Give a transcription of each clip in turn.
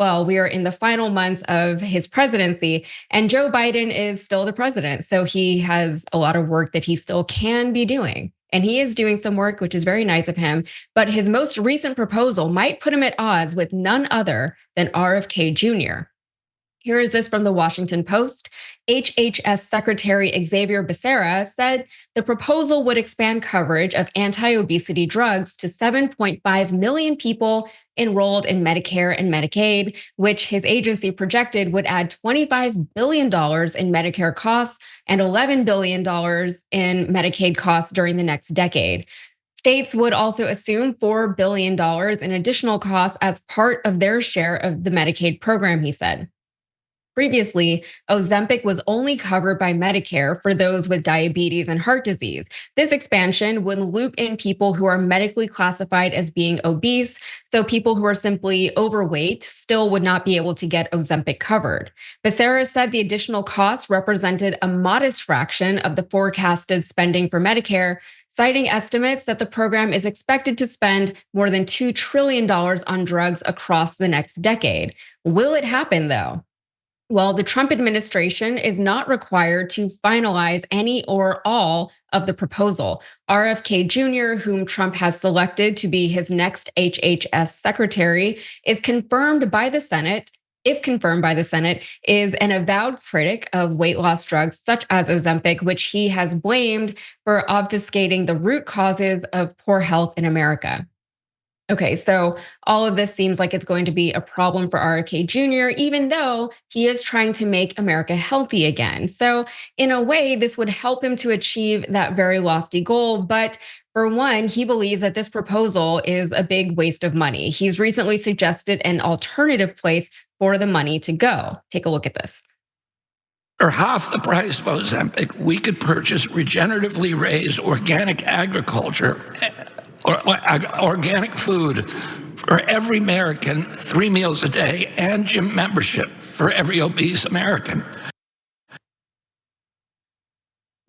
well, we are in the final months of his presidency, and Joe Biden is still the president. So he has a lot of work that he still can be doing. And he is doing some work, which is very nice of him. But his most recent proposal might put him at odds with none other than RFK Jr. Here is this from the Washington Post. HHS Secretary Xavier Becerra said the proposal would expand coverage of anti-obesity drugs to 7.5 million people enrolled in Medicare and Medicaid, which his agency projected would add $25 billion in Medicare costs and $11 billion in Medicaid costs during the next decade. States would also assume $4 billion in additional costs as part of their share of the Medicaid program, he said. Previously, Ozempic was only covered by Medicare for those with diabetes and heart disease. This expansion would loop in people who are medically classified as being obese, so people who are simply overweight still would not be able to get Ozempic covered. Becerra said the additional costs represented a modest fraction of the forecasted spending for Medicare, citing estimates that the program is expected to spend more than $2 trillion on drugs across the next decade. Will it happen, though? Well, the Trump administration is not required to finalize any or all of the proposal. RFK Jr., whom Trump has selected to be his next HHS secretary, is confirmed by the Senate. If confirmed by the Senate, is an avowed critic of weight loss drugs such as Ozempic, which he has blamed for obfuscating the root causes of poor health in America. Okay, so all of this seems like it's going to be a problem for RFK Jr., even though he is trying to make America healthy again. So, in a way, this would help him to achieve that very lofty goal. But for one, he believes that this proposal is a big waste of money. He's recently suggested an alternative place for the money to go. Take a look at this. For half the price of Ozempic, we could purchase regeneratively raised organic agriculture or organic food for every American, 3 meals a day, and gym membership for every obese American.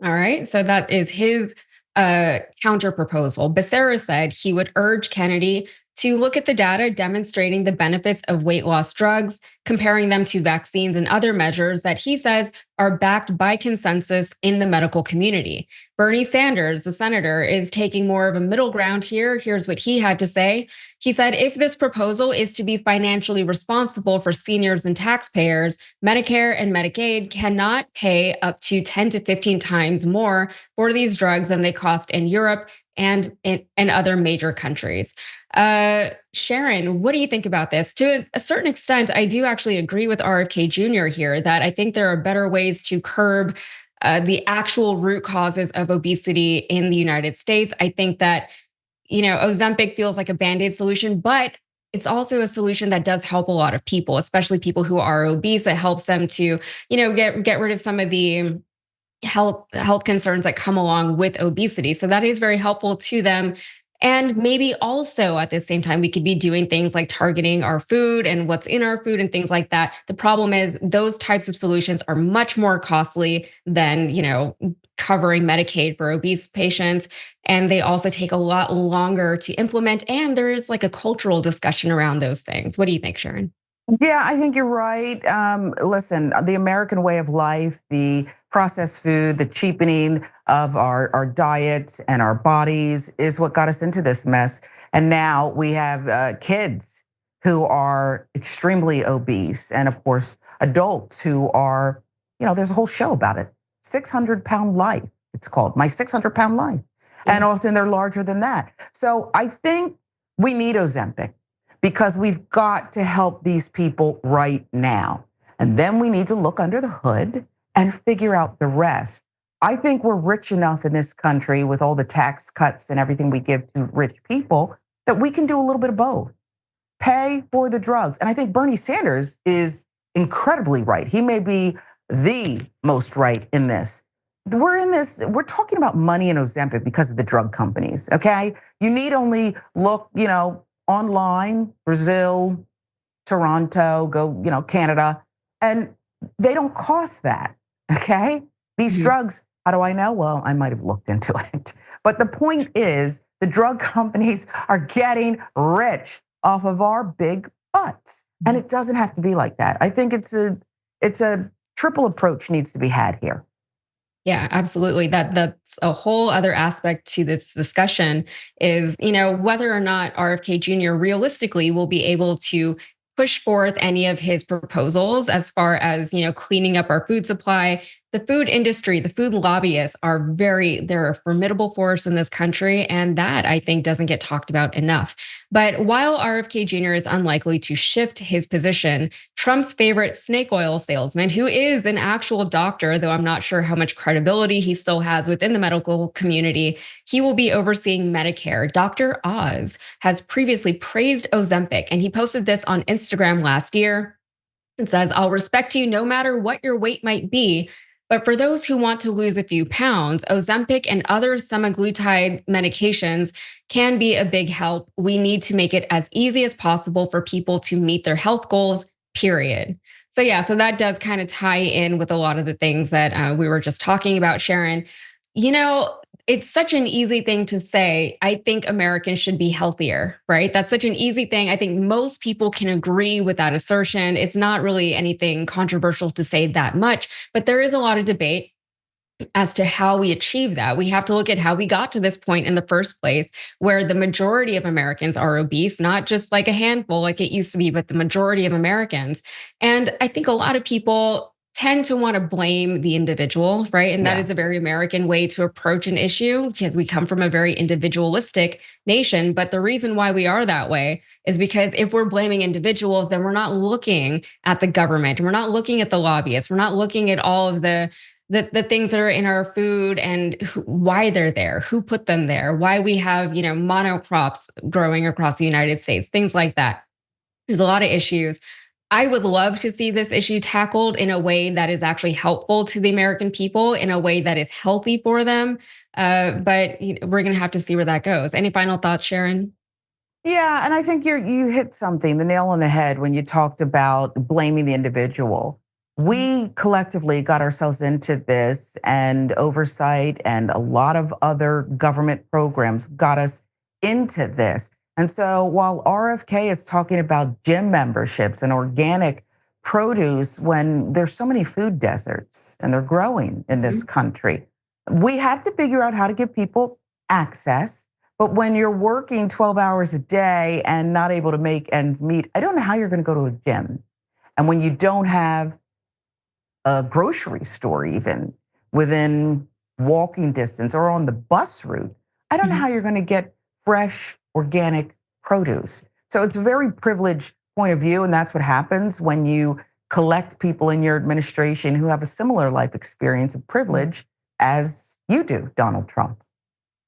All right, so that is his counter proposal. Becerra said he would urge Kennedy to look at the data demonstrating the benefits of weight loss drugs, comparing them to vaccines and other measures that he says are backed by consensus in the medical community. Bernie Sanders, the senator, is taking more of a middle ground here. Here's what he had to say. He said, if this proposal is to be financially responsible for seniors and taxpayers, Medicare and Medicaid cannot pay up to 10 to 15 times more for these drugs than they cost in Europe and in other major countries. Sharon, what do you think about this? To a certain extent, I do actually agree with RFK Jr. here that I think there are better ways to curb the actual root causes of obesity in the United States. I think that, Ozempic feels like a Band-Aid solution, but it's also a solution that does help a lot of people, especially people who are obese. It helps them to, get rid of some of the health concerns that come along with obesity. So that is very helpful to them. And maybe also at the same time, we could be doing things like targeting our food and what's in our food and things like that. The problem is those types of solutions are much more costly than, covering Medicaid for obese patients. And they also take a lot longer to implement. And there's like a cultural discussion around those things. What do you think, Sharon? Yeah, I think you're right. Listen, the American way of life, the processed food, the cheapening of our diets and our bodies is what got us into this mess. And now we have kids who are extremely obese. And of course, adults who are, there's a whole show about it. 600-pound life, it's called My 600-Pound Life. Yeah. And often they're larger than that. So I think we need Ozempic, because we've got to help these people right now. And then we need to look under the hood and figure out the rest. I think we're rich enough in this country with all the tax cuts and everything we give to rich people that we can do a little bit of both. Pay for the drugs. And I think Bernie Sanders is incredibly right. He may be the most right in this. We're talking about money in Ozempic because of the drug companies, okay? You need only look, online, Brazil, Toronto, go, Canada, and they don't cost that, okay? These drugs, how do I know? Well, I might have looked into it. But the point is, the drug companies are getting rich off of our big butts. And it doesn't have to be like that. I think it's a triple approach needs to be had here. Yeah, absolutely. That's a whole other aspect to this discussion is, whether or not RFK Jr. realistically will be able to push forth any of his proposals as far as, cleaning up our food supply. The food industry, the food lobbyists they're a formidable force in this country. And that I think doesn't get talked about enough. But while RFK Jr. is unlikely to shift his position, Trump's favorite snake oil salesman, who is an actual doctor, though I'm not sure how much credibility he still has within the medical community, he will be overseeing Medicare. Dr. Oz has previously praised Ozempic, and he posted this on Instagram last year. It says, "I'll respect you no matter what your weight might be. But for those who want to lose a few pounds, Ozempic and other semaglutide medications can be a big help. We need to make it as easy as possible for people to meet their health goals, period." So, yeah, so that does kind of tie in with a lot of the things that we were just talking about, Sharon. You know, it's such an easy thing to say. I think Americans should be healthier, right? That's such an easy thing. I think most people can agree with that assertion. It's not really anything controversial to say that much, but there is a lot of debate as to how we achieve that. We have to look at how we got to this point in the first place, where the majority of Americans are obese, not just like a handful like it used to be, but the majority of Americans. And I think a lot of people tend to want to blame the individual, right? And that Yeah. is a very American way to approach an issue because we come from a very individualistic nation. But the reason why we are that way is because if we're blaming individuals, then we're not looking at the government. We're not looking at the lobbyists. We're not looking at all of the things that are in our food and why they're there, who put them there, why we have, monocrops growing across the United States, things like that. There's a lot of issues. I would love to see this issue tackled in a way that is actually helpful to the American people, in a way that is healthy for them. But we're going to have to see where that goes. Any final thoughts, Sharon? Yeah, and I think you hit something, the nail on the head when you talked about blaming the individual. We collectively got ourselves into this, and oversight and a lot of other government programs got us into this. And so while RFK is talking about gym memberships and organic produce, when there's so many food deserts and they're growing in this country, we have to figure out how to give people access. But when you're working 12 hours a day and not able to make ends meet, I don't know how you're going to go to a gym. And when you don't have a grocery store even within walking distance or on the bus route, I don't know how you're going to get fresh organic produce. So it's a very privileged point of view. And that's what happens when you collect people in your administration who have a similar life experience of privilege as you do, Donald Trump.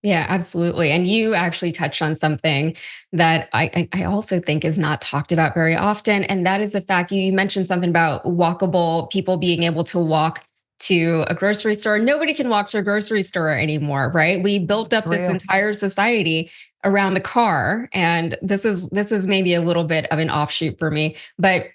Yeah, absolutely. And you actually touched on something that I also think is not talked about very often. And that is the fact you mentioned something about walkable people being able to walk to a grocery store. Nobody can walk to a grocery store anymore, right? We built up this Real. entire society around the car. And this is maybe a little bit of an offshoot for me, but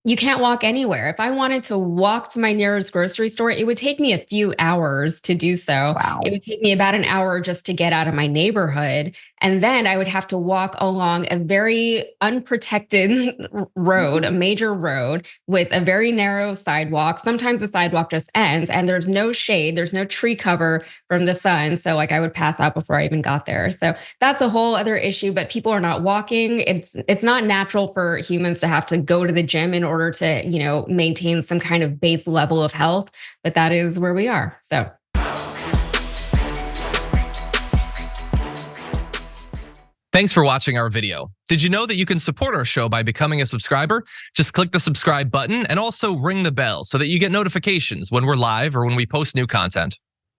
you can't walk anywhere. If I wanted to walk to my nearest grocery store, it would take me a few hours to do so. It Wow. would take me about an hour just to get out of my neighborhood. And then I would have to walk along a very unprotected road, a major road with a very narrow sidewalk. Sometimes the sidewalk just ends and there's no shade, there's no tree cover from the sun. So like I would pass out before I even got there. So that's a whole other issue, but people are not walking. It's not natural for humans to have to go to the gym in order to, maintain some kind of base level of health, but that is where we are. So thanks for watching our video. Did you know that you can support our show by becoming a subscriber? Just click the subscribe button and also ring the bell so that you get notifications when we're live or when we post new content.